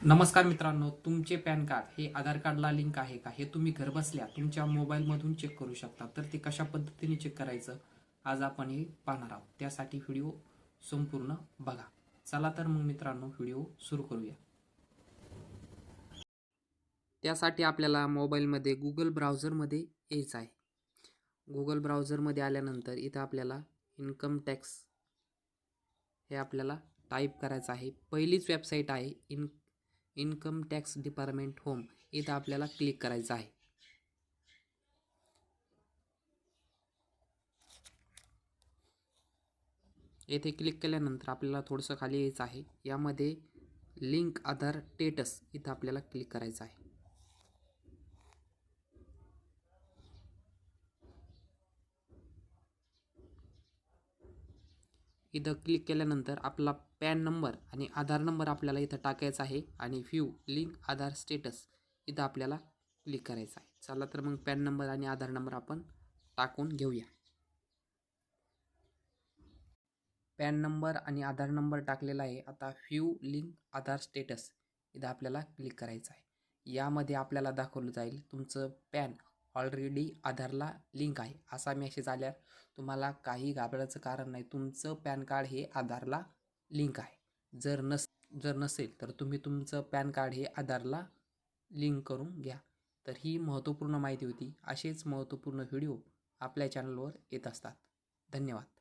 नमस्कार मित्रांनो, तुमचे पॅन कार्ड हे आधार कार्डला लिंक आहे का हे तुम्ही घरबसल्या तुमच्या मोबाईलमधून चेक करू शकता. तर ते कशा पद्धतीने चेक करायचं आज आपण हे पाहणार आहोत. त्यासाठी व्हिडिओ संपूर्ण बघा. चला तर मग मित्रांनो व्हिडिओ सुरू करूया. त्यासाठी आपल्याला मोबाईलमध्ये गुगल ब्राउझरमध्ये यायचं आहे. गुगल ब्राउझरमध्ये आल्यानंतर इथं आपल्याला इन्कम टॅक्स हे आपल्याला टाईप करायचं आहे. पहिलीच वेबसाईट आहे इन्कम टॅक्स डिपार्टमेंट होम, इथं आपल्याला क्लिक करायचं आहे. येथे क्लिक केल्यानंतर आपल्याला थोडंसं खाली यायचं आहे. यामध्ये लिंक आधार स्टेटस इथं आपल्याला क्लिक करायचं आहे. इथं क्लिक केल्यानंतर आपला पॅन नंबर आणि आधार नंबर आपल्याला इथं टाकायचा आहे आणि व्ह्यू लिंक आधार स्टेटस इथं आपल्याला क्लिक करायचं आहे. चला तर मग पॅन नंबर आणि आधार नंबर आपण टाकून घेऊया. पॅन नंबर आणि आधार नंबर टाकलेला आहे. आता व्ह्यू लिंक आधार स्टेटस इथं आपल्याला क्लिक करायचं आहे. यामध्ये आपल्याला दाखवलं जाईल तुमचं पॅन ऑलरेडी आधारला लिंक आहे असा मेसेज आल्यावर तुम्हाला काही घाबरायचं कारण नाही. तुमचं पॅन कार्ड हे आधारला लिंक आहे. जर नसेल तर तुम्ही तुमचं पॅन कार्ड हे आधारला लिंक करून घ्या. तर ही महत्त्वपूर्ण माहिती होती. असेच महत्त्वपूर्ण व्हिडिओ आपल्या चॅनलवर येत असतात. धन्यवाद.